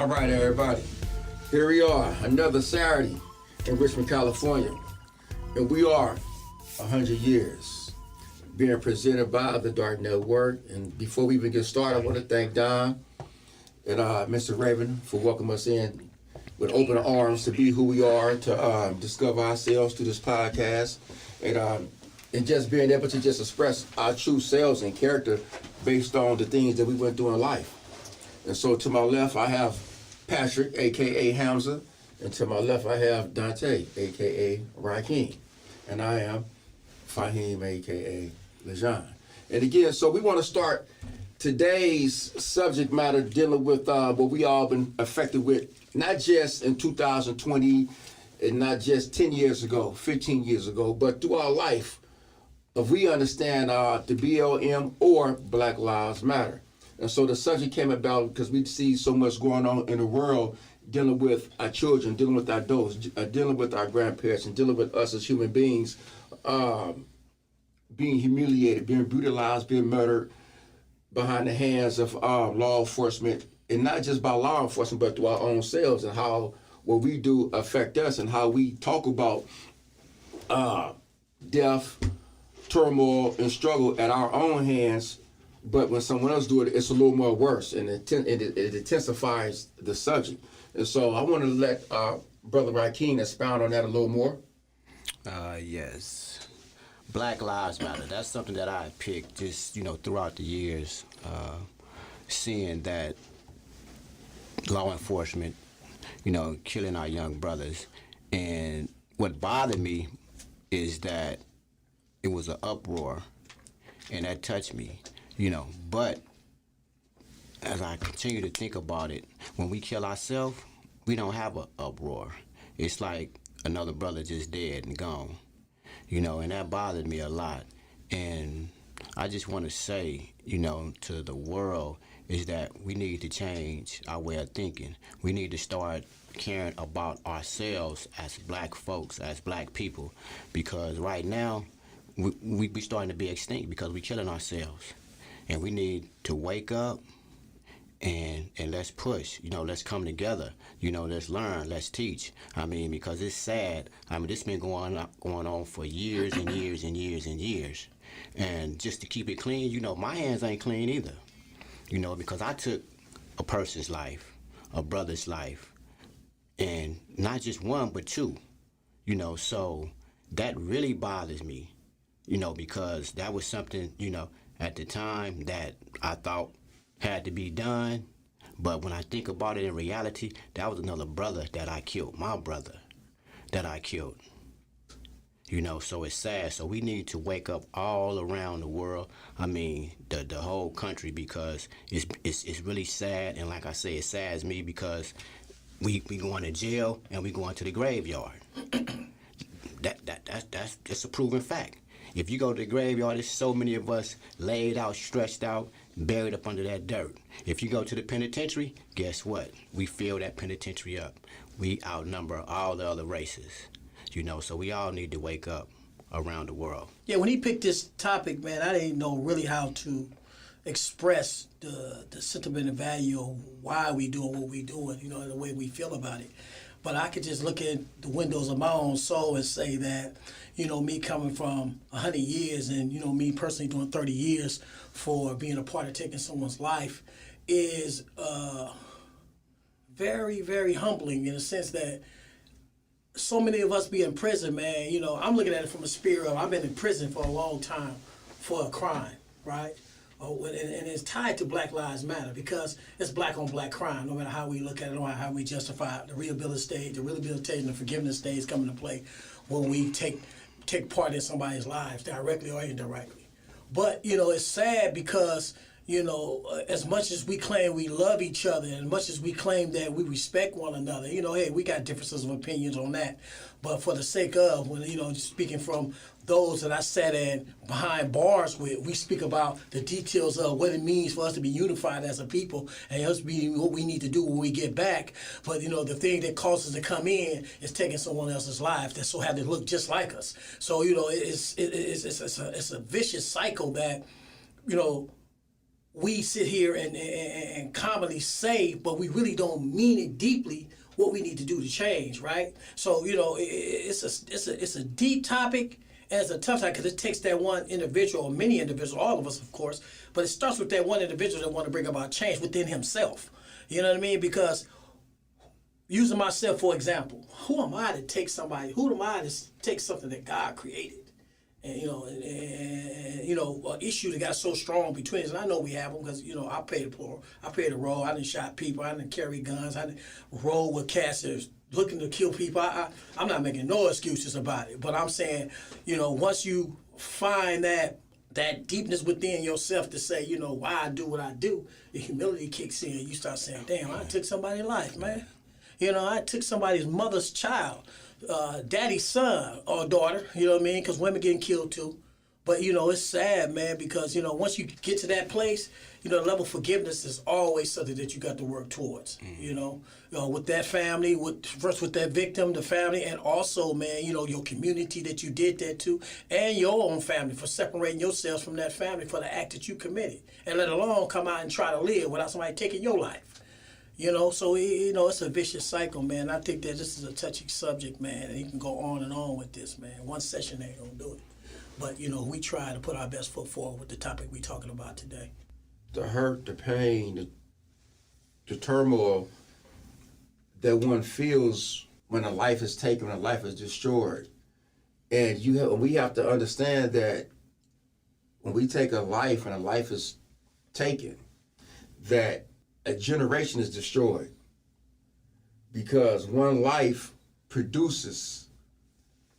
All right, everybody. Here we are, another Saturday in Richmond, California. And we are 100 years being presented by the Dark Network. And before we even get started, I want to thank Don and Mr. Raven for welcoming us in with open arms to be who we are, to discover ourselves through this podcast, and just being able to just express our true selves and character based on the things that we went through in life. And so to my left, I have Patrick, a.k.a. Hamza, and to my left, I have Dante, a.k.a. Raheem, and I am Fahim, a.k.a. Lejean. And again, so we want to start today's subject matter dealing with what we all been affected with, not just in 2020 and not just 10 years ago, 15 years ago, but through our life, if we understand the BLM or Black Lives Matter. And so the subject came about because we see so much going on in the world dealing with our children, dealing with our adults, dealing with our grandparents, and dealing with us as human beings, being humiliated, being brutalized, being murdered behind the hands of law enforcement, and not just by law enforcement, but through our own selves, and how what we do affect us, and how we talk about death, turmoil, and struggle at our own hands. But when someone else do it, it's a little more worse, and it intensifies the subject. And so I want to let Brother Raheem expound on that a little more. Yes. Black Lives Matter. That's something that I picked just, throughout the years, seeing that law enforcement, killing our young brothers. And what bothered me is that it was an uproar, and that touched me. But as I continue to think about it, when we kill ourselves, we don't have an uproar. It's like another brother just dead and gone, and that bothered me a lot. And I just want to say, to the world, is that we need to change our way of thinking. We need to start caring about ourselves as black folks, as black people, because right now, we starting to be extinct because we're killing ourselves. And we need to wake up and let's push, let's come together, let's learn, let's teach. Because it's sad. This been going on for years and years and years and years. And just to keep it clean, my hands ain't clean either. Because I took a person's life, a brother's life, and not just one, but two, so that really bothers me, because that was something, at the time that I thought had to be done. But when I think about it in reality, that was another brother that I killed, my brother that I killed. So it's sad. So we need to wake up all around the world. The whole country, because it's really sad. And like I say, it saddens me because we going to jail and we going to the graveyard. That's a proven fact. If you go to the graveyard, there's so many of us laid out, stretched out, buried up under that dirt. If you go to the penitentiary, guess what? We fill that penitentiary up. We outnumber all the other races, so we all need to wake up around the world. Yeah, when he picked this topic, man, I didn't know really how to express the sentiment and value of why we doing what we doing, and the way we feel about it. But I could just look at the windows of my own soul and say that, me coming from 100 years and, me personally doing 30 years for being a part of taking someone's life is very, very humbling in the sense that so many of us be in prison, man. I'm looking at it from a spirit of I've been in prison for a long time for a crime, right? And it's tied to Black Lives Matter because it's black on black crime, no matter how we look at it, no matter how we justify it. The rehabilitation and forgiveness stage come into play when we take part in somebody's lives, directly or indirectly. But, it's sad because, as much as we claim we love each other and as much as we claim that we respect one another, hey, we got differences of opinions on that. But for the sake of, when, speaking from those that I sat in behind bars with, we speak about the details of what it means for us to be unified as a people and us be what we need to do when we get back. But, the thing that causes us to come in is taking someone else's life that so had to look just like us. So, it's a vicious cycle that, we sit here and commonly say, but we really don't mean it deeply, what we need to do to change, right? So, it's a deep topic, and it's a tough topic because it takes that one individual, or many individuals, all of us, of course, but it starts with that one individual that want to bring about change within himself. You know what I mean? Because using myself for example, who am I to take something that God created? And an issue that got so strong between us, and I know we have them because I played the role. I didn't shot people. I didn't carry guns. I didn't roll with cats that's looking to kill people. I'm not making no excuses about it, but I'm saying, once you find that deepness within yourself to say, why I do what I do, the humility kicks in. You start saying, damn, I took somebody's life, man. I took somebody's mother's child. Daddy's son or daughter, you know what I mean? Because women getting killed too. But, it's sad, man, because, once you get to that place, the level of forgiveness is always something that you got to work towards, with that family, first with that victim, the family, and also, man, your community that you did that to, and your own family for separating yourselves from that family for the act that you committed. And let alone come out and try to live without somebody taking your life. So it's a vicious cycle, man. I think that this is a touchy subject, man, and you can go on and on with this, man. One session ain't gonna do it. But, we try to put our best foot forward with the topic we're talking about today. The hurt, the pain, the turmoil that one feels when a life is taken, when a life is destroyed. And we have to understand that when we take a life and a life is taken, that a generation is destroyed because one life produces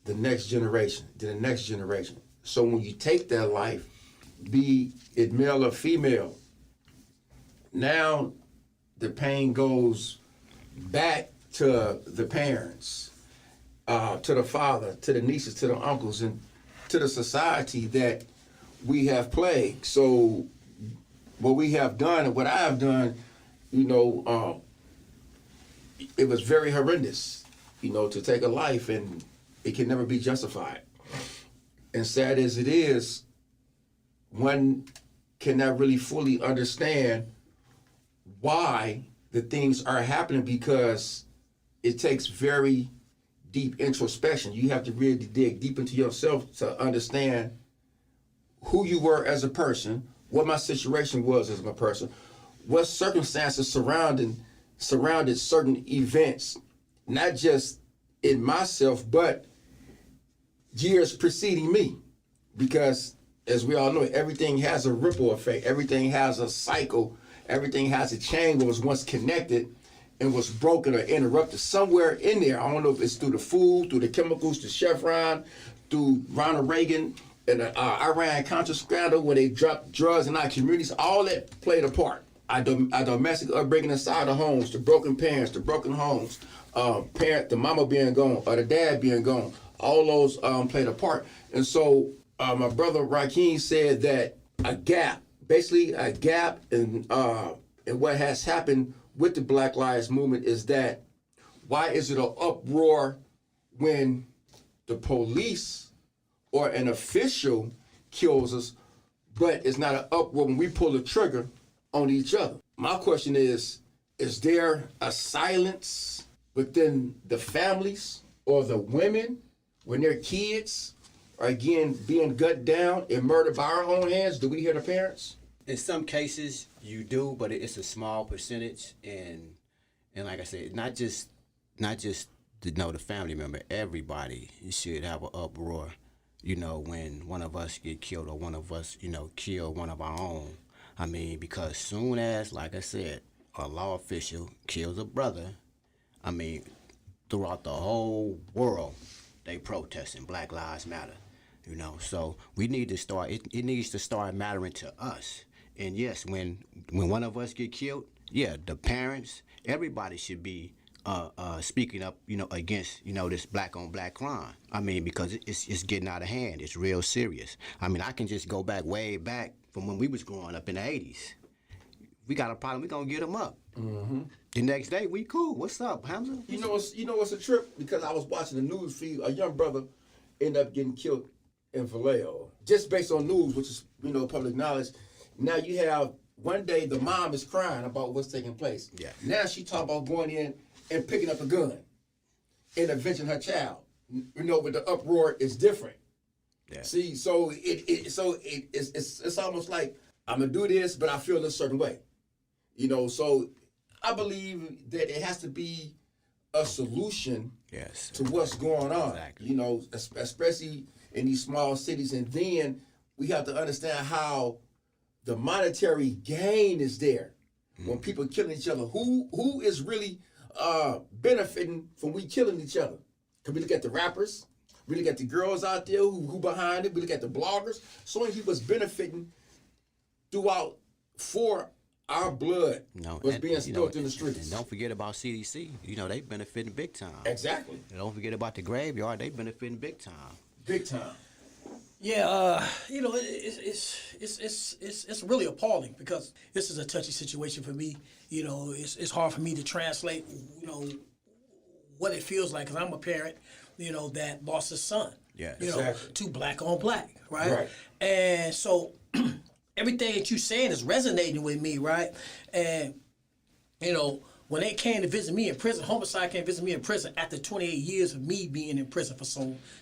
the next generation, to the next generation. So when you take that life, be it male or female, now the pain goes back to the parents, to the father, to the nieces, to the uncles, and to the society that we have plagued. So what we have done and what I have done, it was very horrendous, to take a life, and it can never be justified. And sad as it is, one cannot really fully understand why the things are happening because it takes very deep introspection. You have to really dig deep into yourself to understand who you were as a person, what my situation was as a person, what circumstances surrounded certain events, not just in myself, but years preceding me. Because as we all know, everything has a ripple effect. Everything has a cycle. Everything has a chain that was once connected and was broken or interrupted somewhere in there. I don't know if it's through the food, through the chemicals, through Chevron, through Ronald Reagan and the Iran-Contra scandal when they dropped drugs in our communities. All that played a part. Our domestic upbringing inside the homes, the broken parents, the broken homes, the mama being gone or the dad being gone. All those played a part. And so my brother Rakeem said that a gap in what has happened with the Black Lives Movement is that why is it an uproar when the police or an official kills us, but it's not an uproar when we pull the trigger on each other? My question is there a silence within the families or the women when their kids are again being gunned down and murdered by our own hands? Do we hear the parents? In some cases, you do, but it's a small percentage, and like I said, not just the family member. Everybody should have an uproar, when one of us get killed or one of us, kill one of our own. I mean, because soon as, like I said, a law official kills a brother, I mean, throughout the whole world, they protesting Black Lives Matter. So we need to start. It needs to start mattering to us. And yes, when one of us get killed, yeah, the parents, everybody should be speaking up, against, this black on black crime. I mean, because it's getting out of hand. It's real serious. I mean, I can just go way back from when we was growing up in the 80s. We got a problem, we gonna get them up. Mm-hmm. The next day, we cool. What's up, Hamza? You know what's a trip? Because I was watching the news feed, a young brother ended up getting killed in Vallejo. Just based on news, which is, public knowledge. Now you have one day the mom is crying about what's taking place. Yeah. Now she talk about going in and picking up a gun and avenging her child. But the uproar is different. Yeah. See, so it's almost like I'm gonna do this, but I feel a certain way. So I believe that it has to be a solution Yes. to what's going on. Exactly. Especially in these small cities, and then we have to understand how the monetary gain is there when people killing each other. Who is really benefiting from we killing each other? Can we look at the rappers? We look at the girls out there who behind it. We look at the bloggers. So many people is benefiting throughout for our blood was being spilled in the streets. And don't forget about CDC. They benefiting big time. Exactly. And don't forget about the graveyard. They benefiting big time. Big time. Yeah, it's really appalling because this is a touchy situation for me. It's hard for me to translate, what it feels like because I'm a parent, that lost his son. Yeah, exactly. To black on black, right? Right. And so everything that you're saying is resonating with me, right? And when they came to visit me in prison, homicide came to visit me in prison after 28 years of me being in prison for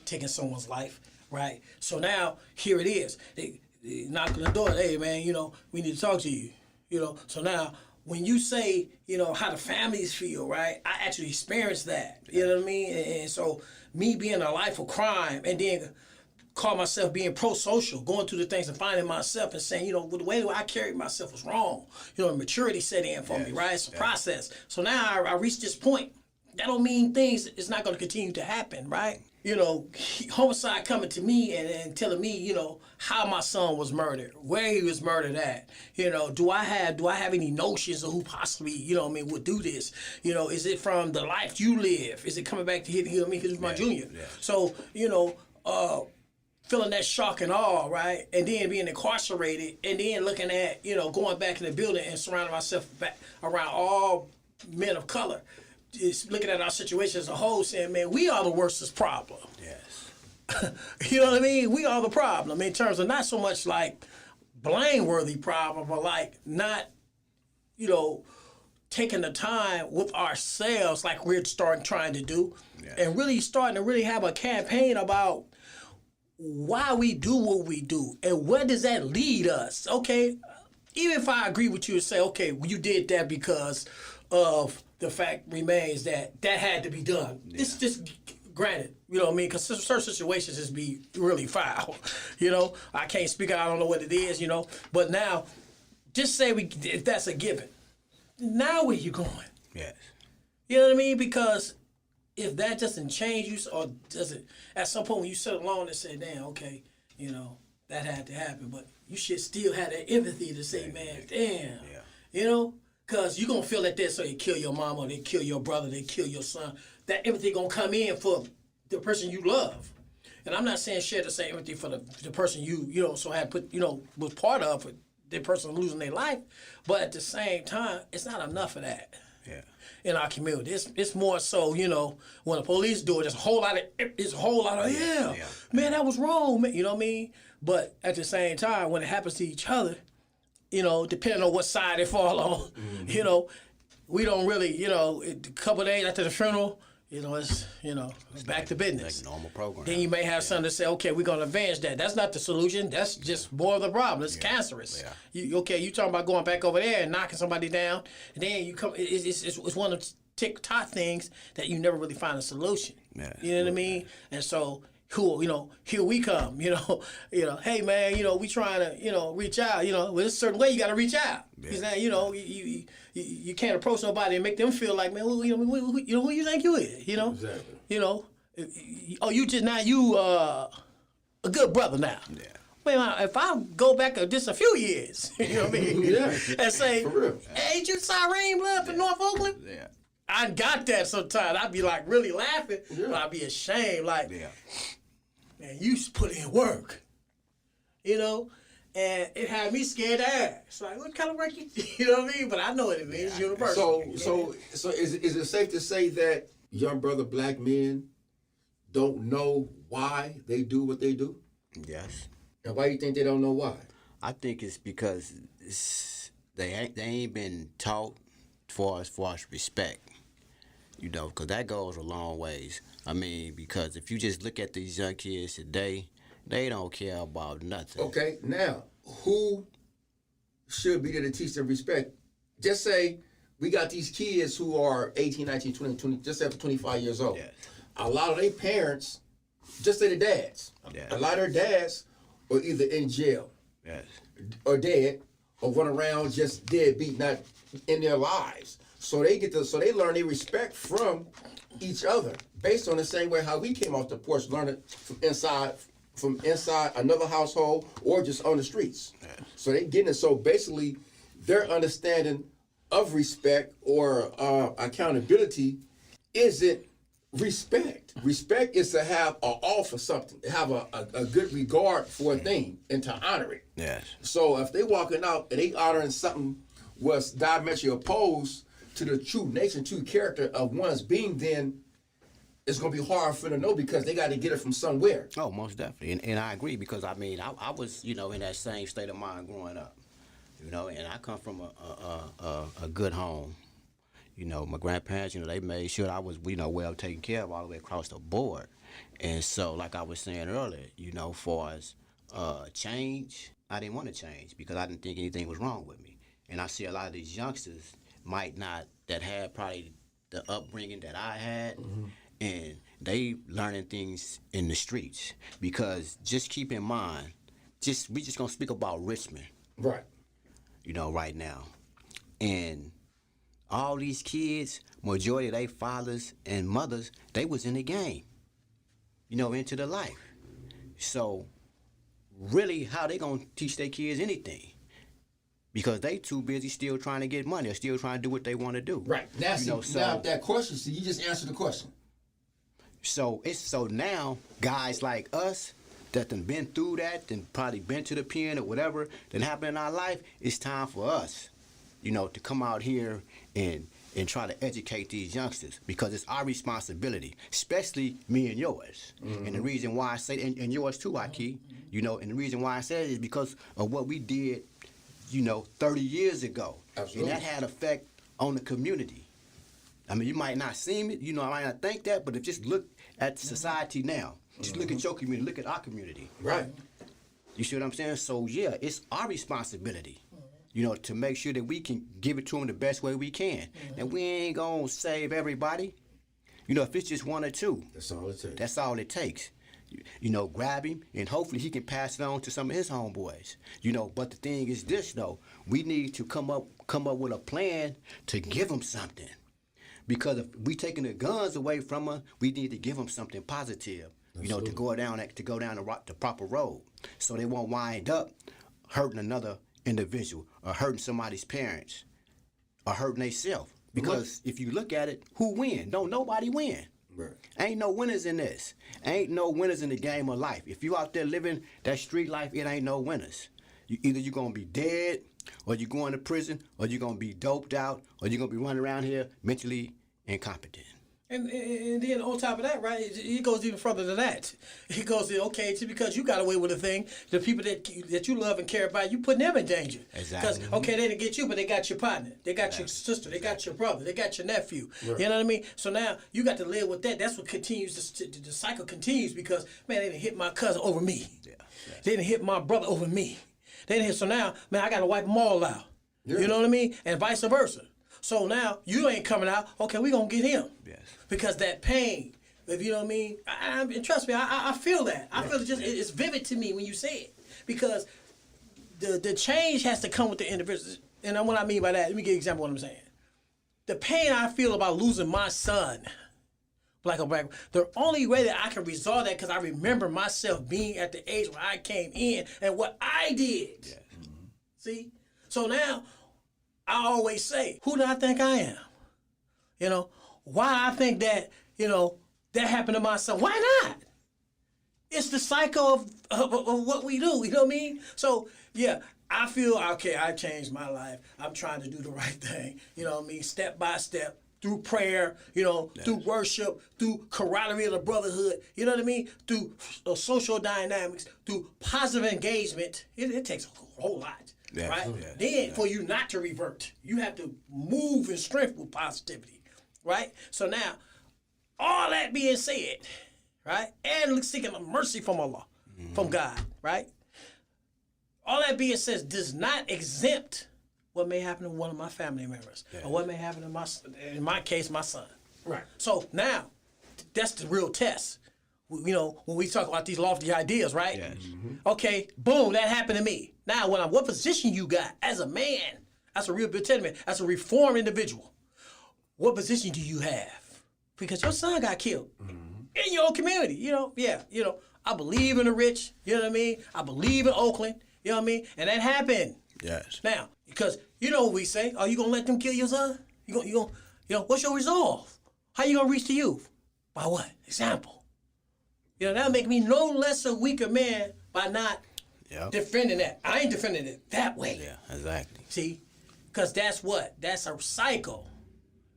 taking someone's life. Right. So now here it is. They knock on the door. Hey man, we need to talk to you. So now when you say, how the families feel, right? I actually experienced that. You know what I mean? And so me being a life of crime and then call myself being pro-social, going through the things and finding myself and saying, the way I carried myself was wrong. Maturity set in for me, right? It's a process. So now I reached this point. That don't mean things is not going to continue to happen, right? Homicide coming to me and telling me, how my son was murdered, where he was murdered at. Do I have any notions of who possibly, would do this? Is it from the life you live? Is it coming back to hit, because he was my junior? Yeah. So, feeling that shock and awe, right? And then being incarcerated and then looking at, going back in the building and surrounding myself back around all men of color. Just looking at our situation as a whole, saying, man, we are the worstest problem. Yes. You know what I mean? We are the problem in terms of not so much like blameworthy problem, but like not, taking the time with ourselves like we're trying to do, and really starting to really have a campaign about why we do what we do and where does that lead us. Okay, even if I agree with you and say, okay, well, you did that because of the fact remains that had to be done. Yeah. It's just granted, because certain situations just be really foul. I can't speak, I don't know what it is, but now just say if that's a given. Now where you going? Yes. You know what I mean? Because if that doesn't change you, or does it, at some point when you sit alone and say, damn, okay, that had to happen, but you should still have that empathy to say, man, damn, because you're going to feel that so they kill your mama, they kill your brother, they kill your son. That empathy going to come in for the person you love. And I'm not saying share the same empathy for the person so had put, was part of it, the person losing their life. But at the same time, it's not enough of that. Yeah. In our community, it's more so, when the police do it, there's a whole lot of man, that was wrong, man. You know what I mean? But at the same time, when it happens to each other, depending on what side they fall on, we don't really, a couple of days after the funeral, it's back to business. Like normal program. Then you may have something to say, okay, we're going to avenge that. That's not the solution. That's just more of the problem. It's cancerous. Yeah. You talking about going back over there and knocking somebody down, and then you come. It's one of the tick-tock things that you never really find a solution. Yeah. You know what I mean? And so, here we come. Hey man, we trying to reach out. With a certain way you got to reach out. Yeah. You can't approach somebody and make them feel like, man, who you think you is? Exactly. You a good brother now. Yeah. Man, if I go back just a few years, you know what I mean? Yeah. And say, for real. Hey, you Cyrene Blood from North Oakland? Yeah. I got that sometimes. I'd be like really laughing, but I'd be ashamed. Like, man, you put in work, and it had me scared to ask. Like, what kind of work you know what I mean? But I know what it means. It's universal. So is it safe to say that young brother black men don't know why they do what they do? Yes. And why do you think they don't know why? I think it's because they ain't been taught far as respect. You know, because that goes a long ways. I mean, because if you just look at these young kids today, they don't care about nothing. Okay, now, who should be there to teach them respect? Just say we got these kids who are 18, 19, 20, just after 25 years old. Yes. A lot of their parents, just say the dads, Yes. a lot of their dads are either in jail Yes. or dead or run around just deadbeat, not in their lives. So they learn their respect from each other based on the same way how we came off the porch, learning from inside another household or just on the streets. So they getting it. So basically, their understanding of respect or accountability isn't respect. Respect is to have an awe for something, have a good regard for a thing, and to honor it. Yes. So if they walking out and they honoring something was diametrically opposed to the true nature, true character of one's being, then it's gonna be hard for them to know because they got to get it from somewhere. Oh, most definitely, and I agree because I mean I was in that same state of mind growing up, and I come from a good home. My grandparents, they made sure I was well taken care of all the way across the board, and so like I was saying earlier, far as change, I didn't want to change because I didn't think anything was wrong with me, and I see a lot of these youngsters that had probably the upbringing that I had. Mm-hmm. And they learning things in the streets because just keep in mind, we just gonna speak about Richmond, right? Right now, and all these kids, majority of their fathers and mothers, they was in the game, into the life. So, really, how they gonna teach their kids anything? Because they too busy still trying to get money or still trying to do what they want to do. Right. Now, now that question, you just answered the question. So now guys like us that done been through that, and probably been to the pen or whatever that happened in our life, it's time for us, to come out here and try to educate these youngsters because it's our responsibility, especially me and yours. Mm-hmm. And the reason why I say, and yours too, Aki, and the reason why I say it is because of what we did, 30 years ago. Absolutely. And that had effect on the community. I mean, you might not see it, I might not think that, but if just look at society now, just look at your community, look at our community. Right. You see what I'm saying? So, yeah, it's our responsibility, to make sure that we can give it to them the best way we can. And we ain't going to save everybody. If it's just one or two. That's all it takes. That's all it takes. Grab him, and hopefully he can pass it on to some of his homeboys. But the thing is this, though. We need to come up with a plan to give them something. Because if we taking the guns away from them, we need to give them something positive, to go down the proper road, so they won't wind up hurting another individual or hurting somebody's parents or hurting themselves. Because if you look at it, who win? Don't nobody win. Right. Ain't no winners in this. Ain't no winners in the game of life. If you out there living that street life, it ain't no winners. Either you're going to be dead, or you're going to prison, or you're going to be doped out, or you're going to be running around here mentally incompetent. And then on top of that, right, it goes even further than that. It goes, okay, just because you got away with a thing, the people that you love and care about, you putting them in danger. Exactly. Because, okay, they didn't get you, but they got your partner. They got your sister. They got your brother. They got your nephew. Right. You know what I mean? So now you got to live with that. That's what continues. The cycle continues because, man, they didn't hit my cousin over me. Yeah. They didn't hit my brother over me. They didn't hit, so now, man, I got to wipe them all out. Yeah. You know what I mean? And vice versa. So now you ain't coming out. Okay, we gonna get him. Yes. Because that pain, if you know what I mean. And trust me, I feel that. I feel it's vivid to me when you say it because the change has to come with the individual. And what I mean by that, let me give you an example of what I'm saying. The pain I feel about losing my son, black or black, the only way that I can resolve that because I remember myself being at the age where I came in and what I did. Yes. Mm-hmm. See, so now. I always say, who do I think I am? Why I think that, that happened to my son. Why not? It's the cycle of what we do, you know what I mean? So, yeah, I feel, okay, I changed my life. I'm trying to do the right thing, you know what I mean? Step by step, through prayer, through worship, through camaraderie of the brotherhood, you know what I mean? Through social dynamics, through positive engagement. It takes a whole lot. Yes, right? yes, Then for you not to revert, you have to move in strength with positivity, right? So now, all that being said, right, and seeking mercy from Allah, from God, right? All that being said does not exempt what may happen to one of my family members, or what may happen to in my case, my son. Right. So now, that's the real test. You know, when we talk about these lofty ideas, right? Yes. Okay, boom, that happened to me. Now, what position you got as a man, as a real man, as a reformed individual? What position do you have? Because your son got killed in your own community. You know, I believe in the rich. You know what I mean? I believe in Oakland. You know what I mean? And that happened. Yes. Now, because you know what we say, are you gonna let them kill your son? What's your resolve? How you gonna reach the youth? By what? Example. That'll make me no less a weaker man by not defending that. I ain't defending it that way. Yeah, exactly. See? Because that's what? That's a cycle.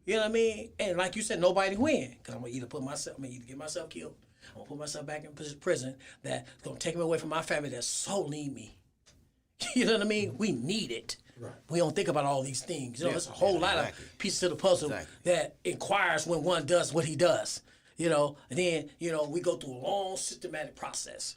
You know what I mean? And like you said, nobody win. Because I'm going to either get myself killed, I'm going to put myself back in prison that's going to take me away from my family that so need me. You know what I mean? We need it. Right. We don't think about all these things. There's a whole lot of pieces to the puzzle that inquires when one does what he does. And then, we go through a long systematic process.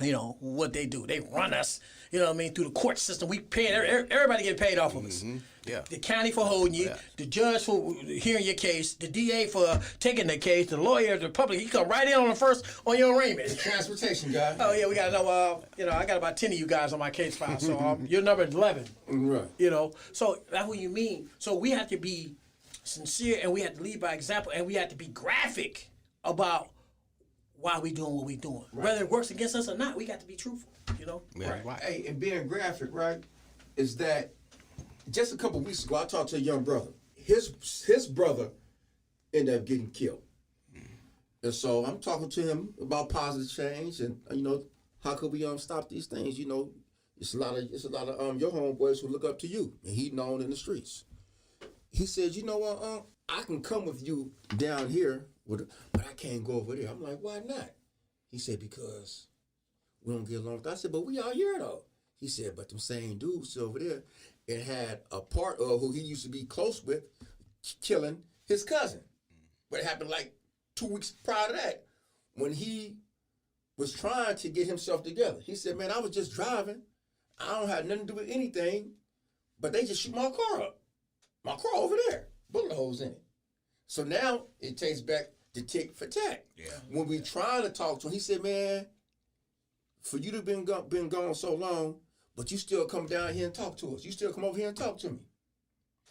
What they do. They run us, through the court system. We pay, everybody get paid off of us. Yeah. The county for holding you, the judge for hearing your case, the DA for taking the case, the lawyer, the public, he come right in on your arraignment. The transportation guy. Oh, yeah, we got to know, I got about 10 of you guys on my case file, so you're number 11. Right. So that's what you mean. So we have to be sincere, and we have to lead by example, and we have to be graphic about why we doing what we doing. Right. Whether it works against us or not, we got to be truthful, Yeah, right. Hey, and being graphic, right, is that just a couple weeks ago, I talked to a young brother. His brother ended up getting killed. And so I'm talking to him about positive change and, how could we stop these things? It's a lot of your homeboys who look up to you, and he known in the streets. He said, you know what, I can come with you down here, but I can't go over there. I'm like, why not? He said, because we don't get along. I said, but we out here though. He said, but them same dudes over there, and had a part of who he used to be close with killing his cousin. But it happened like 2 weeks prior to that, when he was trying to get himself together. He said, man, I was just driving. I don't have nothing to do with anything, but they just shoot my car up. My car over there, bullet holes in it. So now it takes back the tick for tack. Yeah. When we trying to talk to him, he said, man, for you to have been gone so long, but you still come down here and talk to us. You still come over here and talk to me.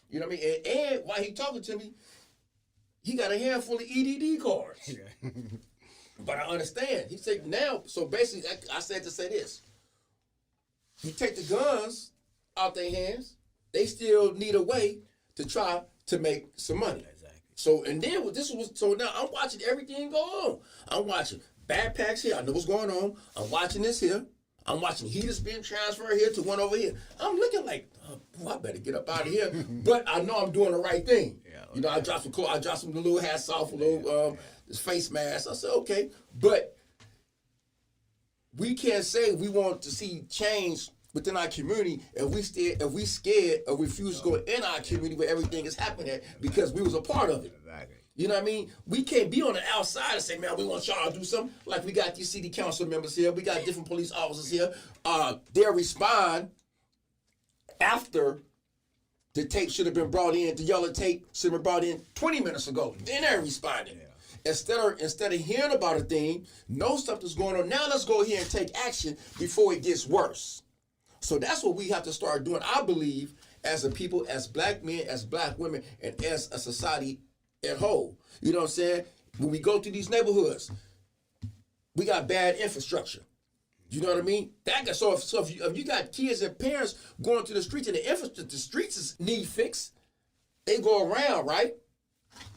You know what I mean? And while he talking to me, he got a handful of EDD cards. Yeah. But I understand. He said now, so basically, I said to say this. You take the guns out their hands, they still need a way to try to make some money. Exactly. So, and then so now I'm watching everything go on. I'm watching backpacks here. I know what's going on. I'm watching this here. I'm watching heaters being transferred here to one over here. I'm looking like, I better get up out of here. But I know I'm doing the right thing. Yeah, okay. I dropped some clothes. I dropped some little hats off, a little face mask. I said, okay. But we can't say we want to see change within our community if we scared or refuse to go in our community where everything is happening because we was a part of it. Exactly. You know what I mean? We can't be on the outside and say, man, we want y'all to do something. Like we got these city council members here. We got different police officers here. They'll respond after the tape should have been brought in. The yellow tape should have been brought in 20 minutes ago. Then they're responding. Yeah. Instead of hearing about a thing, know something's going on. Now let's go here and take action before it gets worse. So that's what we have to start doing, I believe, as a people, as black men, as black women, and as a society at whole. You know what I'm saying? When we go through these neighborhoods, we got bad infrastructure. You know what I mean? So if you got kids and parents going through the streets and the streets need fixed, they go around, right?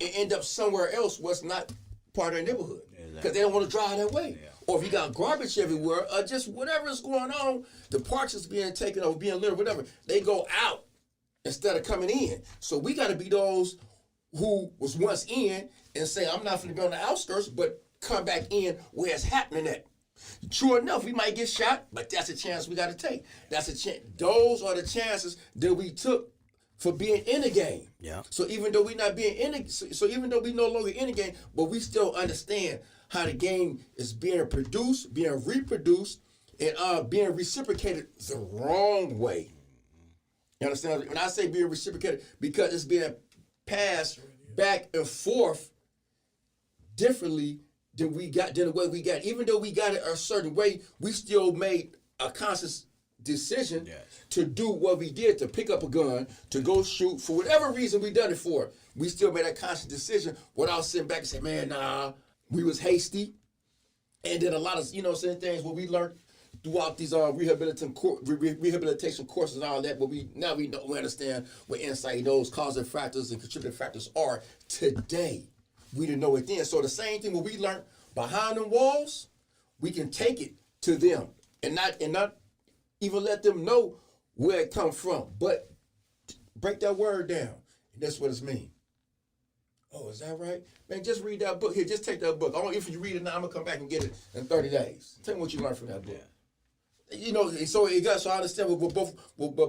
And end up somewhere else what's not part of their neighborhood. Because they don't want to drive that way. Yeah. Or if you got garbage everywhere, or just whatever is going on, the parks is being taken over, being littered, whatever, they go out instead of coming in. So we got to be those who was once in and say, I'm not going to be on the outskirts, but come back in where it's happening at. True enough, we might get shot, but that's a chance we got to take. That's a chance. Those are the chances that we took for being in the game. Yeah. So even though we not being in the, so even though we no longer in the game, but we still understand how the game is being produced, being reproduced, and being reciprocated the wrong way. You understand? When I say being reciprocated, because it's being passed back and forth differently than the way we got. Even though we got it a certain way, we still made a conscious decision to do what we did, to pick up a gun, to go shoot, for whatever reason we done it for. We still made that conscious decision without sitting back and saying, man, nah, we was hasty. And then a lot of, things what we learned throughout these rehabilitation courses and all that, but we understand what insight those causal factors and contributing factors are today. We didn't know it then. So the same thing what we learned behind them walls, we can take it to them and not even let them know where it comes from. But break that word down. And that's what it means. Oh, is that right? Man, just read that book. Here, just take that book. If you read it now, I'm going to come back and get it in 30 days. Tell me what you learned from that book. So I understand what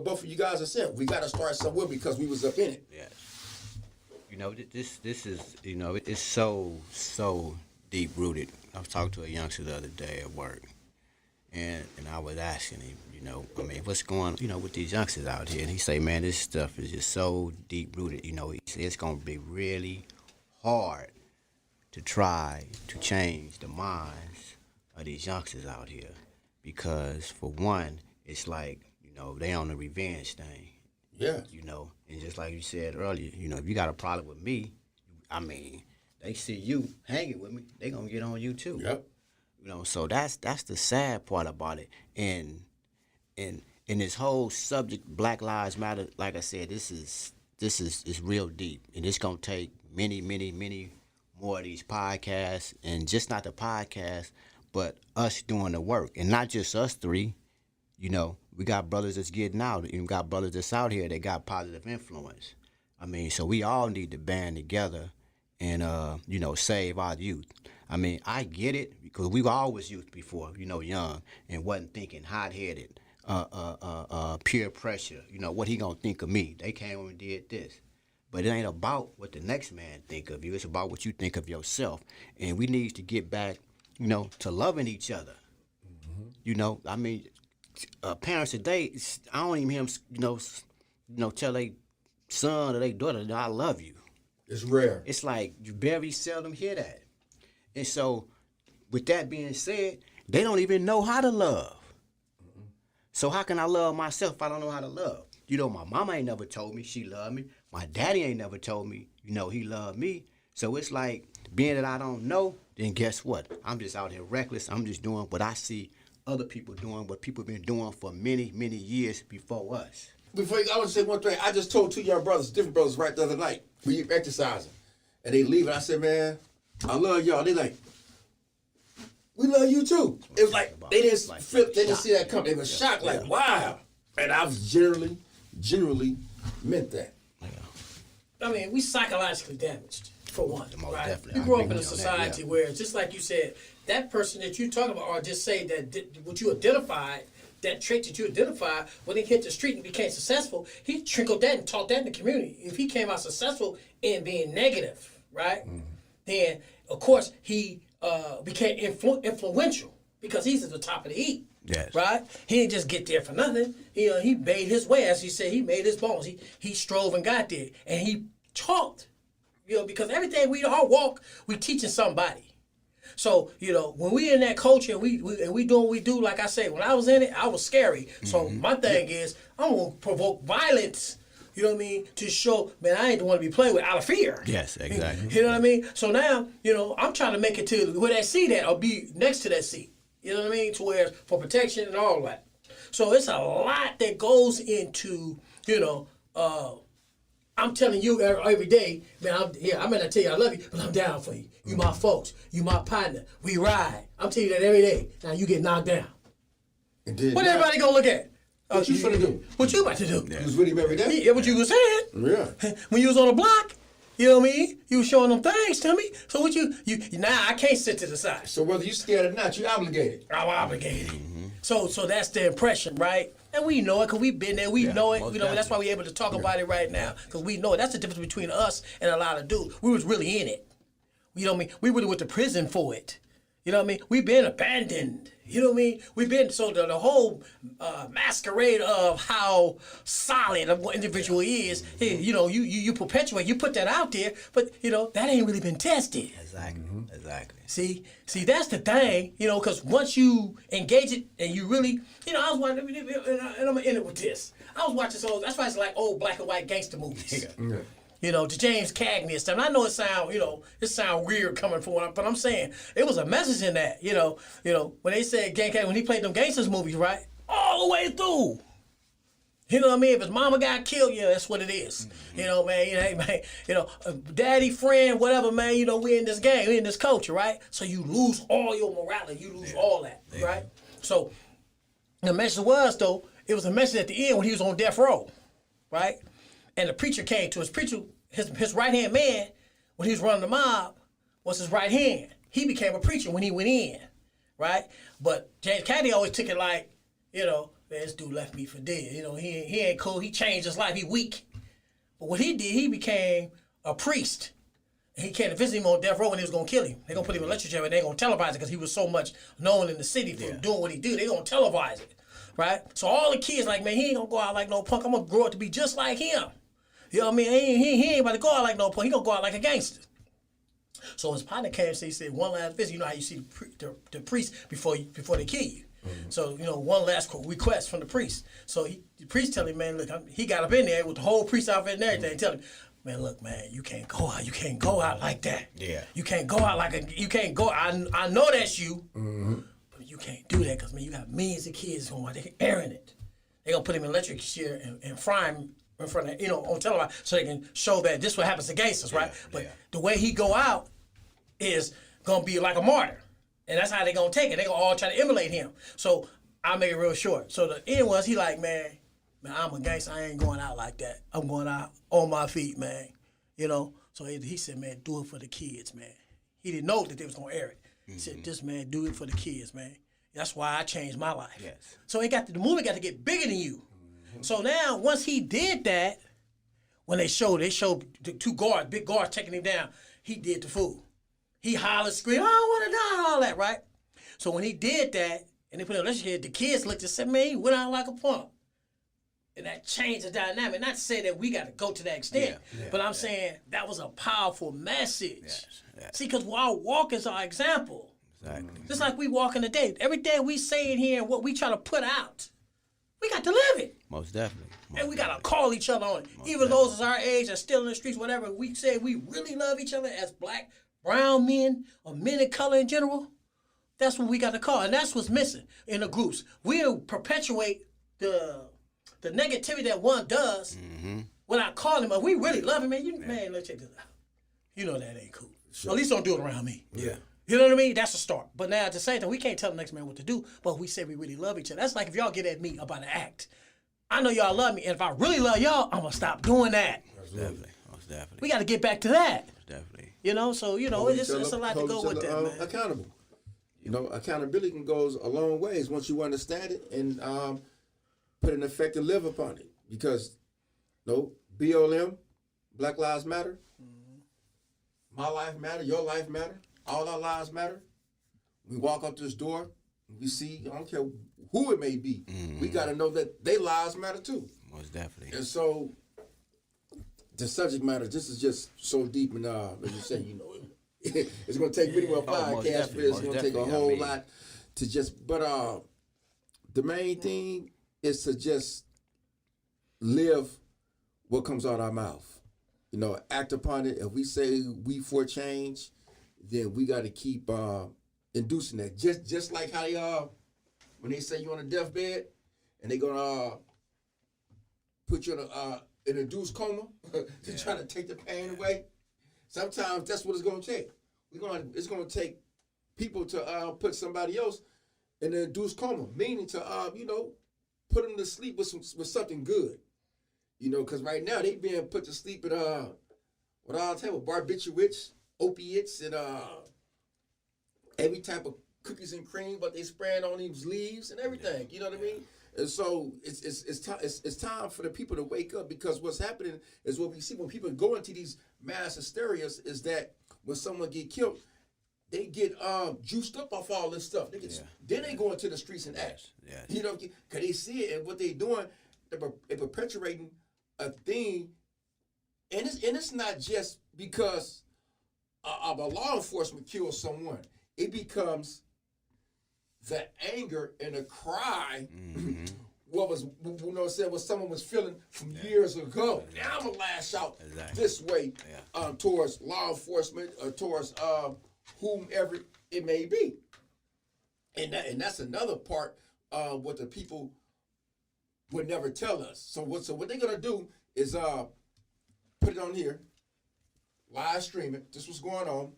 both of you guys are saying. We got to start somewhere because we was up in it. Yeah. This is, it's so deep rooted. I was talking to a youngster the other day at work, and I was asking him, what's going on, with these youngsters out here? And he say, man, this stuff is just so deep rooted. He said it's gonna be really hard to try to change the minds of these youngsters out here, because for one, it's like, they on the revenge thing. Yeah. And just like you said earlier, if you got a problem with me, they see you hanging with me, they gonna get on you too. Yep. So that's the sad part about it. And this whole subject, Black Lives Matter, like I said, this is real deep, and it's gonna take many, many, many more of these podcasts, and just not the podcast, but us doing the work, and not just us three. We got brothers that's getting out, and we got brothers that's out here that got positive influence. So we all need to band together and, save our youth. I get it, because we were always youth before, young, and wasn't thinking hot-headed, peer pressure, what he gonna think of me? They came and did this. But it ain't about what the next man think of you. It's about what you think of yourself. And we need to get back, to loving each other. Parents today, I don't even hear them, tell their son or their daughter, I love you. It's rare. It's like you very seldom hear that. And so, with that being said, they don't even know how to love. So how can I love myself if I don't know how to love? My mama ain't never told me she loved me. My daddy ain't never told me, he loved me. So it's like, being that I don't know, then guess what? I'm just out here reckless. I'm just doing what I see other people doing, what people been doing for many, many years before us. I want to say one thing. I just told two young brothers, different brothers, right the other night. We exercising, and they leaving. I said, man, I love y'all. They like, we love you too. It was like they didn't feel, they didn't see that come. They were shocked, like, wow. And I was generally meant that. We psychologically damaged, for one. Right? Definitely. We grew up in a society where, just like you said, that person that you talking about, or just say that what you identified, that trait that you identified, when he hit the street and became successful, he trickled that and taught that in the community. If he came out successful in being negative, right, then, of course, he became influential because he's at the top of the heap. Yes. Right? He didn't just get there for nothing. He made his way, as he said, he made his bones. He strove and got there. And he taught, because everything we all walk, we teaching somebody. So, when we in that culture and we doing what we do, like I say, when I was in it, I was scary. So my thing is, I'm going to provoke violence, to show, man, I ain't the one to be playing with out of fear. Yes, exactly. You know what I mean? So now, I'm trying to make it to where that seat at, or be next to that seat. You know what I mean? To where, for protection and all that. So it's a lot that goes into, I'm telling you every day, man, I may not tell you I love you, but I'm down for you. You my folks. You my partner. We ride. I'm telling you that every day. Now you get knocked down. What everybody gonna look at? What you finna do? What you about to do? You was with him every day? Yeah, what you was saying. Yeah. When you was on the block, You know what I mean? You was showing them things to me. So what you now I can't sit to the side. So whether you scared or not, you obligated. I'm obligated. So that's the impression, right? And we know it because we've been there. We know it. You know that's why we're able to talk about it right now because we know it. That's the difference between us and a lot of dudes. We was really in it. You know what I mean? We really went to prison for it. You know what I mean? We've been abandoned. You know what I mean? We've been, so the whole masquerade of how solid an individual is, you know, you perpetuate, you put that out there, but, you know, that ain't really been tested. Exactly. See, that's the thing, you know, because once you engage it and you really, you know, I was watching, and I'm going to end it with this. I was watching, so that's why it's like old black and white gangster movies. Yeah. You know, the James Cagney and stuff. And I know it sound weird coming from one, but I'm saying it was a message in that. You know, when they said Gang Cagney, when he played them gangsters movies, right, all the way through. You know what I mean? If his mama got killed, yeah, that's what it is. Mm-hmm. You know, man. Hey, man. You know, daddy, friend, whatever, man. You know, we in this gang, we in this culture, right? So you lose all your morality, you lose all that, right? So the message was though, it was a message at the end when he was on death row, right? And the preacher came to his right-hand man, when he was running the mob, was his right hand. He became a preacher when he went in, right? But James Cagney always took it like, you know, man, this dude left me for dead. You know, he ain't cool. He changed his life. He weak. But what he did, he became a priest. And he came to visit him on death row when he was going to kill him. They're going to put him in electric chair and they're going to televise it because he was so much known in the city for doing what he did. They're going to televise it, right? So all the kids like, man, he ain't going to go out like no punk. I'm going to grow up to be just like him. You know what I mean? He ain't about to go out like no punk. He gonna go out like a gangster. So his partner came and said, one last visit. You know how you see the priest before they kill you. Mm-hmm. So, you know, one last request from the priest. So the priest tell him, man, look, he got up in there with the whole priest outfit and everything, and tell him, man, look, man, you can't go out. You can't go out like that. Yeah. You can't go out you can't go. I know that's you, but you can't do that because, man, you got millions of kids going out there airing it. They're gonna put him in electric chair and fry him in front of, you know, on television, so they can show that this what happens to gangsters, right? But the way he go out is gonna be like a martyr, and that's how they gonna take it. They gonna all try to emulate him. So I'll make it real short. So the end was he like, man, I'm a gangster. I ain't going out like that. I'm going out on my feet, man. You know. So he said, man, do it for the kids, man. He didn't know that they was gonna air it. He said, this man, do it for the kids, man. That's why I changed my life. Yes. So the movie got to get bigger than you. So now, once he did that, when they showed the two guards, big guards taking him down, he did the fool. He hollered, screamed, I don't want to die, all that, right? So when he did that, and they put it on electric chair, the kids looked and said, man, he went out like a punk. And that changed the dynamic. Not to say that we got to go to that extent, but I'm saying that was a powerful message. Yes. See, because our walk is our example. Exactly. Just like we walk in the day. Every day we say it here and what we try to put out, we got to live it. Most definitely. And we got to call each other on it. Even those as our age are still in the streets, whatever, we say we really love each other as black, brown men, or men of color in general. That's what we got to call. And that's what's missing in the groups. We'll perpetuate the negativity that one does without calling him. We really love him, man. Man, let's check this out. You know that ain't cool. Sure. At least don't do it around me. Yeah. You know what I mean? That's a start. But now at the same time, we can't tell the next man what to do, but we say we really love each other. That's like if y'all get at me about an act. I know y'all love me, and if I really love y'all, I'm going to stop doing that. Most definitely. We got to get back to that. Most definitely. You know, so, you know, it's a lot to go with that, man. Accountable. You know, accountability goes a long ways once you understand it and put an effect and live upon it. Because, BLM, Black Lives Matter, my life matter, your life matter. All our lives matter. We walk up this door, we see, I don't care who it may be, we got to know that their lives matter too. Most definitely. And so, the subject matter, this is just so deep, and as you say, you know, it's going to take many more podcasts for this. It's going to take a whole lot to just, but the main thing is to just live what comes out of our mouth. You know, act upon it. If we say we for change, then we got to keep inducing that. Just like how they when they say you're on a deathbed and they're gonna put you in a induced coma to try to take the pain away. Sometimes that's what it's gonna take. It's gonna take people to put somebody else in an induced coma, meaning to put them to sleep with something good. You know, because right now they being put to sleep at what I'll tell you, barbiturates, opiates, and every type of cookies and cream, but they spraying on these leaves and everything. You know what I mean? And so it's time for the people to wake up, because what's happening is what we see when people go into these mass hysterias is that when someone get killed, they get juiced up off all this stuff. They get, then they go into the streets and act. You know, because they see it, and what they doing, they're perpetuating a thing, and it's not just because of a law enforcement kills someone. It becomes the anger and the cry. What was, you know, said what someone was feeling from years ago. Now I'm gonna lash out this way towards law enforcement or towards whomever it may be, and that's another part of what the people would never tell us. So what they're gonna do is put it on here, live stream it. This was going on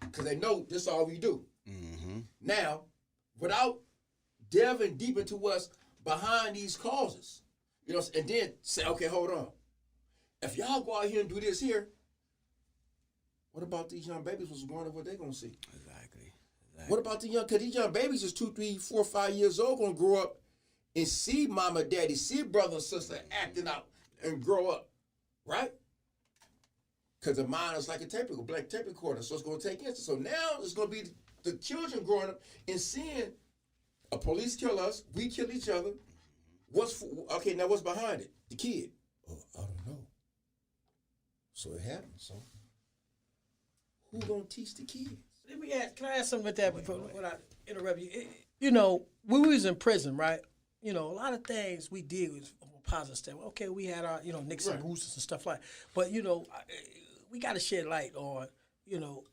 because they know this is all we do. Now, without delving deep into what's behind these causes, you know, and then say, okay, hold on. If y'all go out here and do this here, what about these young babies? What's going on? What they gonna see? Exactly. What about the young? Cause these young babies is 2, 3, 4, 5 years old, gonna grow up and see mama, daddy, see brother and sister acting out and grow up, right? Because the mind is like a black tape recorder, so it's gonna take in. So now it's gonna be the children growing up and seeing a police kill us, we kill each other. Okay, now what's behind it? The kid. Oh, I don't know. So it happened. So who gonna teach the kids? Let me ask. Can I ask something with that before when I interrupt you? You know, when we was in prison, right? You know, a lot of things we did was from a positive step. Okay, we had our, you know, nicks and bruises and stuff like. But you know, we got to shed light on, you know,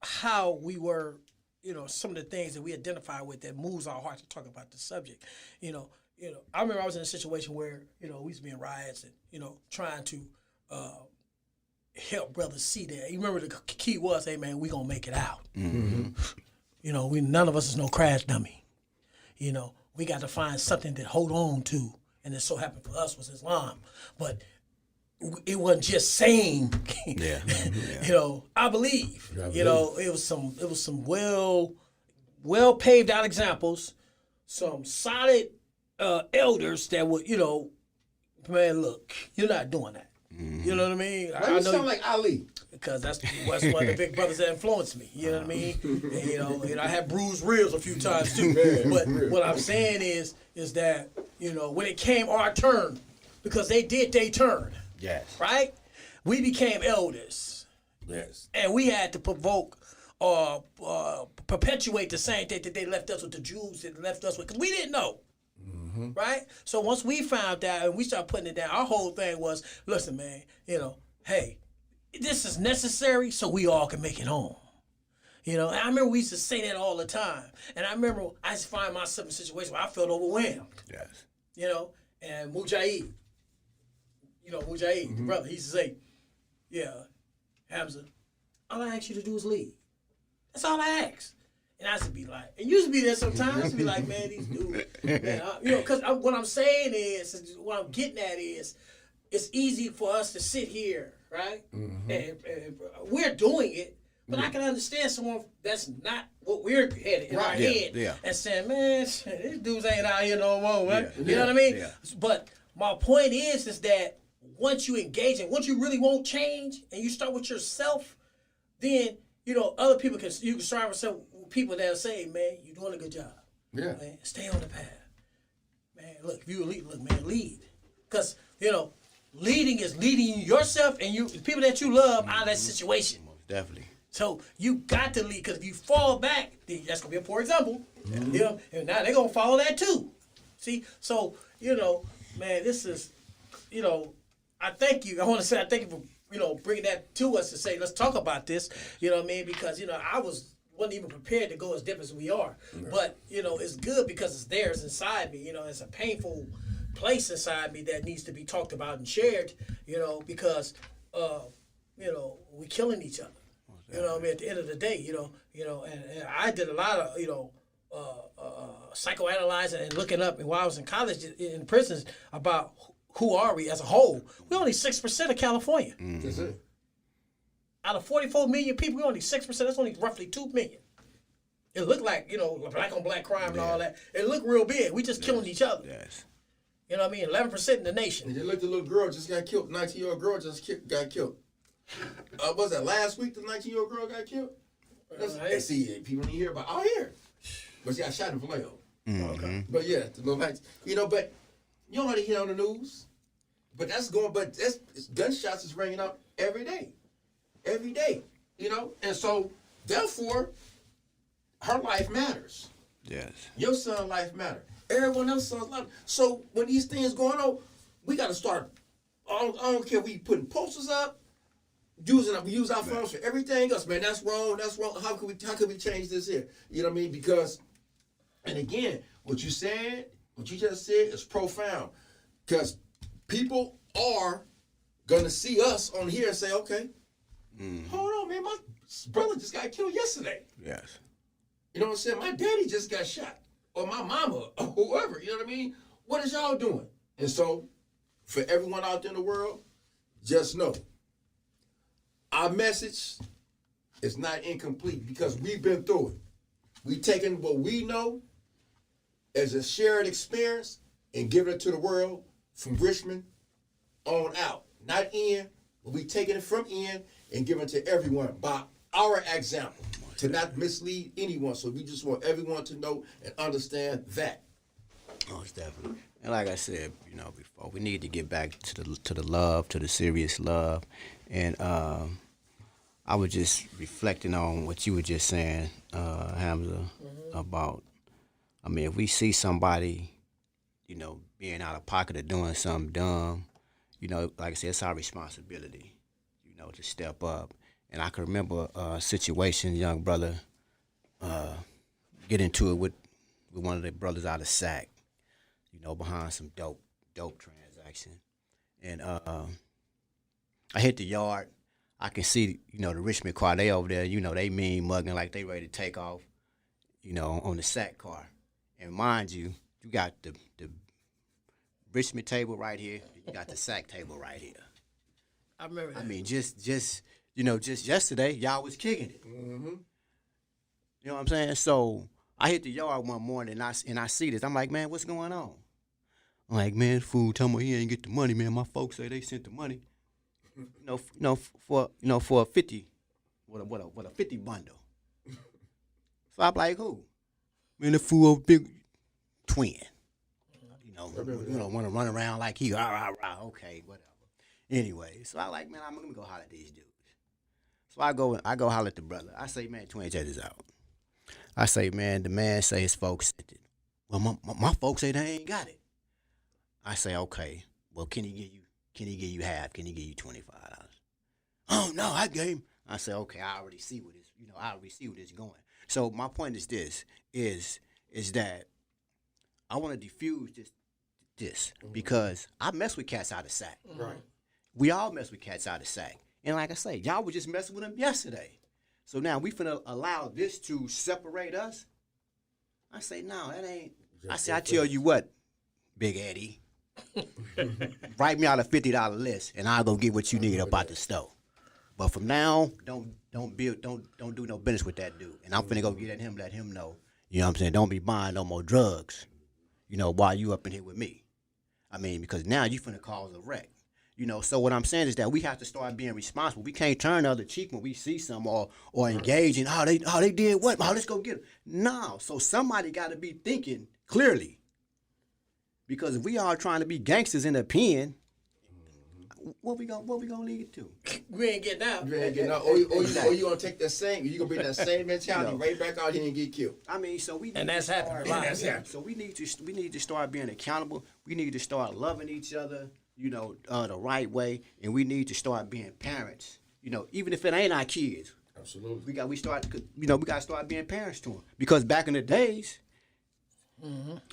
how we were. You know, some of the things that we identify with that moves our heart to talk about the subject. You know, I remember I was in a situation where, you know, we used to be in riots and, you know, trying to help brothers see that. You remember the key was, hey man, we gonna make it out. You know, none of us is no crash dummy. You know, we got to find something to hold on to, and it so happened for us was Islam, but it wasn't just saying, you know, I believe. You know, it was some well paved out examples, some solid elders that would, you know, man, look, you're not doing that. You know what I mean? Why you sound like Ali? Because that's one of the big brothers that influenced me. You know what I mean? And, you know, I had bruised ribs a few times too. But what I'm saying is that, you know, when it came our turn, because they did their turn. Yes. Right? We became elders. Yes. And we had to provoke or perpetuate the same thing that they left us with, the Jews that left us with, because we didn't know. Right? So once we found out and we started putting it down, our whole thing was, listen, man, you know, hey, this is necessary so we all can make it home. You know, and I remember we used to say that all the time. And I remember I used to find myself in a situation where I felt overwhelmed. Yes. You know, and Mujahid, the brother, he used to say, yeah, Hamza, all I ask you to do is leave. That's all I ask. And I used to be like, and used to be there sometimes, I used to be like, man, these dudes, man, you know, because what I'm saying is, what I'm getting at is, it's easy for us to sit here, right? And we're doing it, but I can understand someone that's not what we're headed in our head and saying, man, these dudes ain't out here no more, right? You know what I mean? Yeah. But my point is that once you engage and once you really want change and you start with yourself, then, you know, other people you can surround yourself with people that'll say, man, you're doing a good job. Yeah. Man, stay on the path. Man, look, if you lead, lead. Because, you know, leading is leading yourself and the people that you love out of that situation. Definitely. So you got to lead, because if you fall back, then that's going to be a poor example. You know, and now they're going to follow that too. See? So, you know, man, this is, you know, I thank you. I want to say I thank you for, you know, bringing that to us to say, let's talk about this. You know what I mean? Because, you know, I wasn't even prepared to go as deep as we are. But, you know, it's good because it's there, it's inside me. You know, it's a painful place inside me that needs to be talked about and shared, you know, because, you know, we're killing each other. You know what I mean? At the end of the day, you know, and I did a lot of, you know, psychoanalyzing and looking up, and while I was in college, in prisons, about who are we as a whole. We're only 6% of California. That's it. out of 44 million people, we only 6%. That's only roughly 2 million. It looked like, black on black crime and all that. It looked real big. We just killing each other. Yes. You know what I mean? 11% in the nation. And you look, the little girl just got killed. 19-year-old girl got killed. Was that last week the 19-year-old girl got killed? See, people don't hear about out here. But she got shot in Vallejo. Okay. But yeah, but you don't want to hear on the news. But gunshots is ringing out every day. Every day. And so therefore her life matters. Yes. Your son's life matters. Everyone else's son's life. So when these things going on, we got to start. I don't care. We putting posters up, we use our phones for everything else. Man, that's wrong. That's wrong. How can we change this here? You know what I mean? Because, and again, what you just said is profound. Because people are gonna see us on here and say, okay, hold on, man, my brother just got killed yesterday. Yes. You know what I'm saying? My daddy just got shot. Or my mama, or whoever, you know what I mean? What is y'all doing? And so, for everyone out there in the world, just know, our message is not incomplete because we've been through it. We've taken what we know as a shared experience and given it to the world from Richmond on out. Not in, but we taking it from in and giving it to everyone by our example. To not mislead anyone. So we just want everyone to know and understand that. Most definitely. And like I said, before, we need to get back to the love, to the serious love. And I was just reflecting on what you were just saying, Hamza, about, if we see somebody, being out of pocket or doing something dumb, like I said, it's our responsibility, to step up. And I can remember a situation, young brother, get into it with one of the brothers out of SAC, behind some dope transaction. And I hit the yard. I can see, the Richmond car, they over there, they mean mugging like they ready to take off, on the SAC car. And mind you, you got the Richmond table right here, you got the SAC table right here. I remember that. Just yesterday, y'all was kicking it. Mm-hmm. You know what I'm saying? So I hit the yard one morning and I see this. I'm like, man, what's going on? I'm like, man, fool, tell me he ain't get the money, man. My folks say they sent the money. For a 50, what a 50 bundle. So I'm like, who? Man, the fool big twin. Want to run around like he okay, whatever. Anyway, so I like, man, I'm gonna go holler at these dudes. So I go holler at the brother. I say, man, twin, check this out. I say, man, the man say his folks sent it. Well, my folks say they ain't got it. I say, okay. Well, can he give you half? Can he give you $25? Oh no, I gave him. I say, okay, I already see where this going. So my point is this: is that I want to diffuse this because I mess with cats out of SAC. Right. We all mess with cats out of SAC. And like I say, y'all were just messing with them yesterday. So now we finna allow this to separate us? I say, no, that ain't. I tell you what, Big Eddie, write me out a $50 list and I'll go get what you need up out the store. But from now, don't do no business with that dude. And I'm finna go get at him, let him know. You know what I'm saying? Don't be buying no more drugs, while you up in here with me. Because now you finna cause a wreck. So what I'm saying is that we have to start being responsible. We can't turn the other cheek when we see something or engage in, they did what? Oh, let's go get them. No. So somebody got to be thinking clearly. Because if we are trying to be gangsters in the pen, what we gonna lead it to? We ain't getting out. You ain't getting out. Or you gonna take that same, you gonna bring that same mentality right back out here and get killed. So we need and that's happening. So we need to start being accountable. We need to start loving each other. The right way, and we need to start being parents. Even if it ain't our kids. Absolutely. We got to start being parents to them. Because back in the days,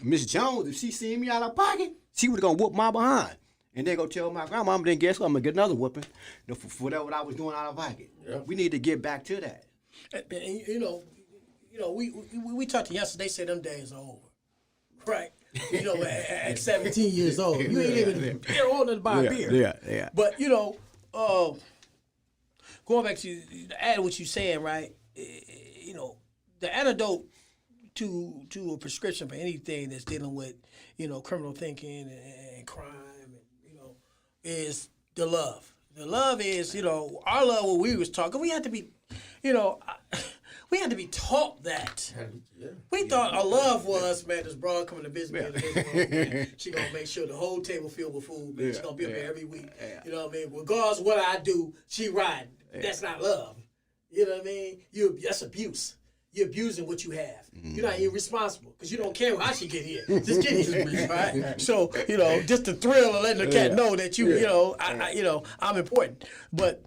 Miss Jones, if she seen me out of pocket, she was gonna whoop my behind, and then go tell my grandma. Then guess what? I'm gonna get another whooping for whatever I was doing out of pocket. Yeah. We need to get back to that. We talked yesterday. They say them days are over, right? At 17 years old, you ain't even old enough to buy a beer. Yeah. But of going back to add what you're saying, right? You know, the antidote to a prescription for anything that's dealing with, criminal thinking and crime, is the love. The love is, our love. What we was talking, we had to be, we had to be taught that. We thought our love was, man, this broad coming to visit me in the living room, man. She gonna make sure the whole table filled with food, man. She gonna be up there every week. You know what I mean? Regardless of what I do, she riding. That's not love. You know what I mean? That's abuse. You're abusing what you have. You're not irresponsible because you don't care how she get here. Just get here, right? So just the thrill of letting the cat know that I'm important. But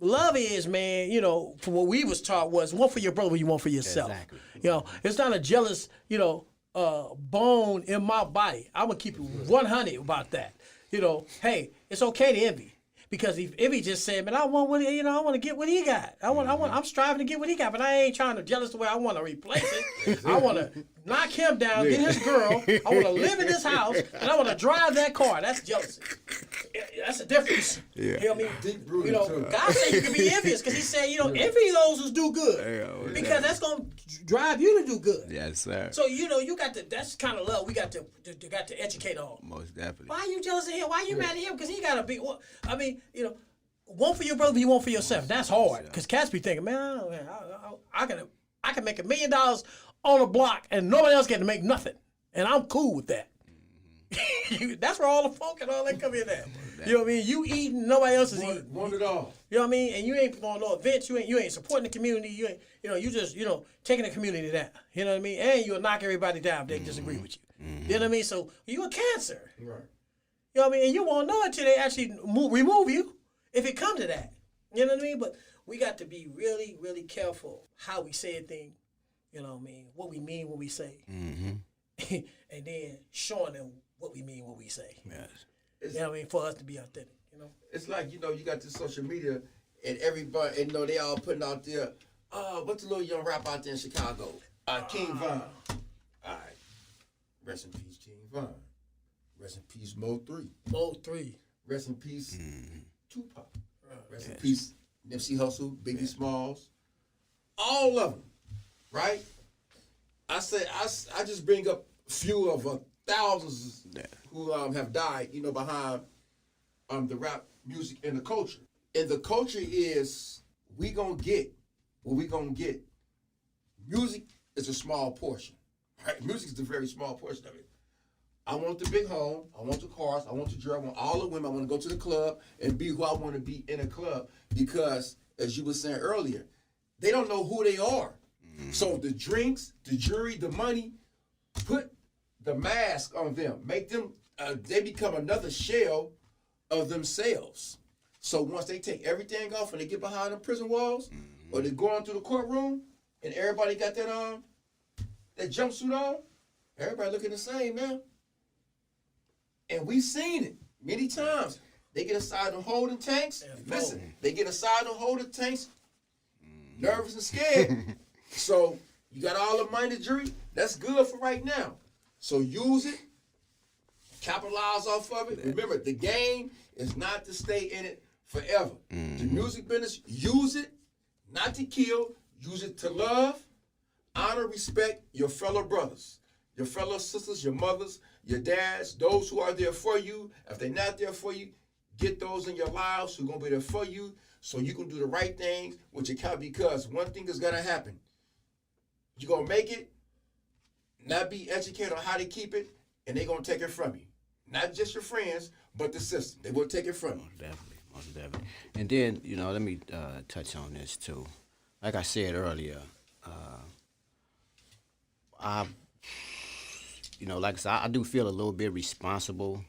love is, man, for what we was taught was one for your brother, what you want for yourself. Exactly. It's not a jealous, bone in my body. I'm gonna keep it 100 about that. Hey, it's okay to envy. Because if he just said, man, I want what I want to get what he got. I'm striving to get what he got, but I ain't trying to jealous the way I want to replace it. I want to knock him down, get his girl. I want to live in his house, and I want to drive that car. That's jealousy. That's a difference. You know what I mean? God said you can be envious because he said, envy those who do good. Because that's going to drive you to do good. Yes, sir. So, you got to, that's kind of love we got to educate on. Most definitely. Why are you jealous of him? Why are you mad at him? Because he got a big, one for your brother, you want for yourself. That's hard. Because cats be thinking, man, I can make $1 million on a block and nobody else can make nothing. And I'm cool with that. That's where all the folk and all that come in at. You know what I mean? You eating, nobody else is eating. Want it all. You know what I mean? And you ain't going to no events. You ain't supporting the community. You ain't, you just, taking the community down. You know what I mean? And you'll knock everybody down if they disagree with you. You know what I mean? So you a cancer. Right. You know what I mean? And you won't know it until they actually remove you, if it comes to that. You know what I mean? But we got to be really, really careful how we say a thing. You know what I mean? What we mean when we say. And then showing them what we mean when we say. Yes. You know what I mean? For us to be authentic, It's like, you got this social media and everybody, and they all putting out there, what's the little young rap out there in Chicago? King Von. All right. Rest in peace, King Von. Rest in peace, Mo 3. Mo 3. Rest in peace, Tupac. Rest in peace, Nipsey Hussle, Biggie Smalls. All of them, right? I just bring up a few of thousands who have died, behind the rap music and the culture. And the culture is, we gonna get what we gonna get. Music is a small portion, right? Music is a very small portion of it. I want the big home, I want the cars, I want the jewelry, I want all the women, I want to go to the club and be who I want to be in a club because, as you were saying earlier, they don't know who they are. So the drinks, the jewelry, the money, put the mask on them, make them, they become another shell of themselves. So once they take everything off and they get behind them prison walls, or they go on through the courtroom, and everybody got that jumpsuit on, everybody looking the same now. And we've seen it many times. They get inside them holding tanks. Listen, they get inside them holding tanks, nervous and scared. So you got all the money, jury. That's good for right now. So use it, capitalize off of it. Remember, the game is not to stay in it forever. The music business, use it not to kill, use it to love, honor, respect your fellow brothers, your fellow sisters, your mothers, your dads, those who are there for you. If they're not there for you, get those in your lives who are going to be there for you so you can do the right things with your count, because one thing is going to happen. You're going to make it, not be educated on how to keep it, and they're going to take it from you. Not just your friends, but the system. They will take it from you. Most definitely. And then, let me touch on this too. Like I said earlier, like I said, I do feel a little bit responsible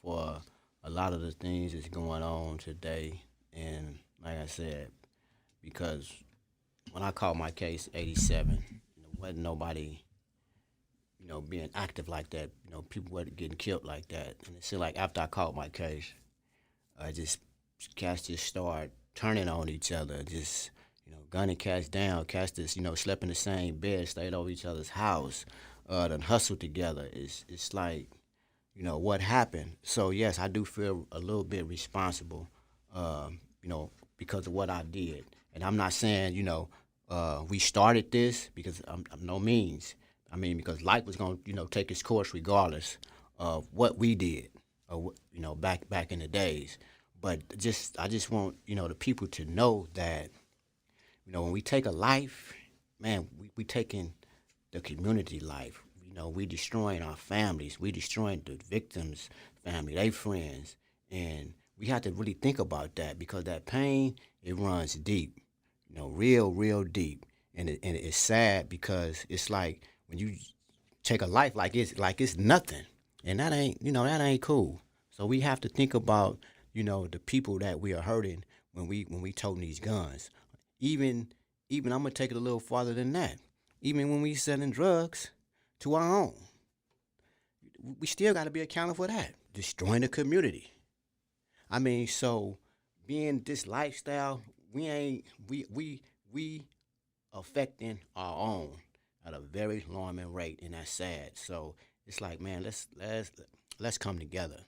for a lot of the things that's going on today. And like I said, because when I caught my case, 87, wasn't nobody, being active like that. People weren't getting killed like that. And it seemed like after I caught my case, cats just started turning on each other, just, gunning cats down. Cats just, slept in the same bed, stayed over each other's house, then hustled together. It's like, what happened? So, yes, I do feel a little bit responsible, because of what I did. And I'm not saying, we started this because I'm no means. I mean, because life was going to, take its course regardless of what we did, back in the days. But I just want, the people to know that, when we take a life, man, we taking the community life. We destroying our families. We destroying the victims' family, their friends. And we have to really think about that because that pain, it runs deep, real, real deep. And it's sad because it's like when you take a life like it's nothing. And that ain't cool. So we have to think about, the people that we are hurting when we toting these guns. Even I'm gonna take it a little farther than that. Even when we selling drugs to our own, we still got to be accountable for that. Destroying the community. I mean, so being this lifestyle, we affecting our own at a very alarming rate, and that's sad. So it's like, man, let's come together.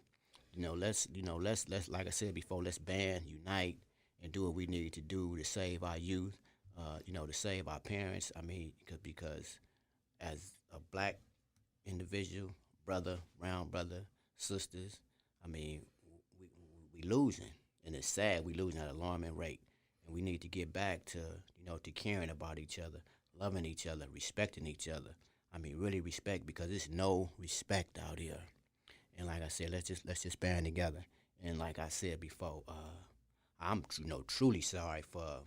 Let's like I said before, let's band, unite, and do what we need to do to save our youth. To save our parents. I mean, because as a black individual, brother, brown brother, sisters, I mean, we losing, and it's sad. We losing at an alarming rate, and we need to get back to to caring about each other, loving each other, respecting each other. I mean, really respect because there's no respect out here. And like I said, let's just band together. And like I said before, I'm truly sorry for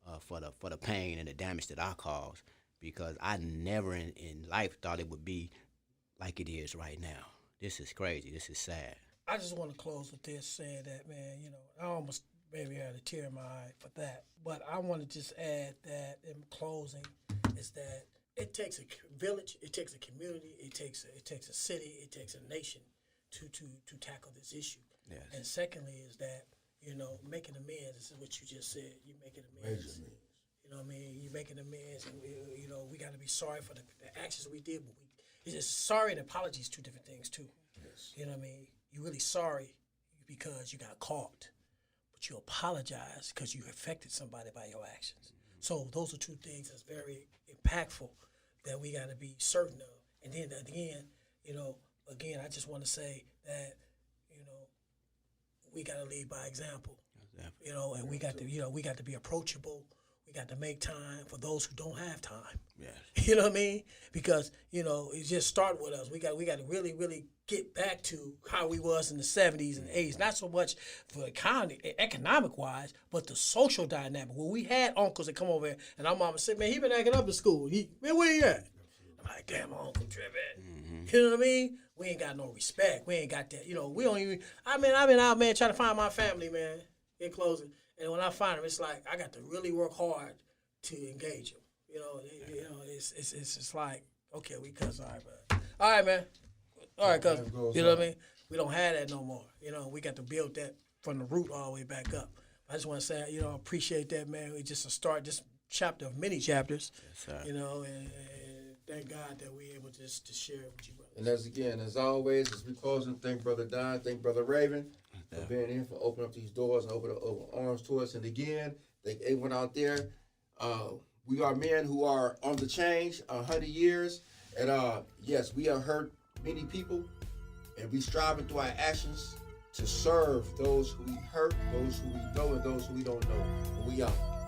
the pain and the damage that I caused because I never in life thought it would be like it is right now. This is crazy. This is sad. I just want to close with this, saying that, man, I almost maybe had a tear in my eye for that. But I want to just add that in closing is that it takes a village, it takes a community, it takes a city, it takes a nation to tackle this issue. Yes. And secondly is that, making amends, this is what you just said, you're making amends. You know what I mean? You're making amends, and we got to be sorry for the actions we did, but it's just sorry and apologies, two different things too. Yes. You know what I mean? You're really sorry because you got caught, but you apologize because you affected somebody by your actions. Mm-hmm. So those are two things that's very impactful that we got to be certain of. And then again, I just want to say that, we got to lead by example. Exactly. And we got to be approachable. We got to make time for those who don't have time. Yes. You know what I mean? Because, it just started with us. We got to really, really get back to how we was in the 70s and 80s. Not so much for economic-wise, but the social dynamic. When we had uncles that come over here, and our mama said, man, he been acting up in school. Man, where he at? I'm like, damn, my uncle tripping. Mm-hmm. You know what I mean? We ain't got no respect. We ain't got that. We don't even, I've been out, man, trying to find my family, man, in closing. And when I find them, it's like I got to really work hard to engage them. It's just like, okay, we cuss, all right, man. All right, man. All right, cousin. You know what I mean? We don't have that no more. We got to build that from the root all the way back up. I just want to say, I appreciate that, man. It's just a start, this chapter of many chapters. Yes, sir. And thank God that we're able to share it with you, brother. And as always, as we closing, thank Brother Don, thank Brother Raven for being here, for opening up these doors and opening arms to us. And again, thank everyone out there. We are men who are on the change, 100 years. And yes, we have hurt many people, and we striving through our actions to serve those who we hurt, those who we know, and those who we don't know. And we out.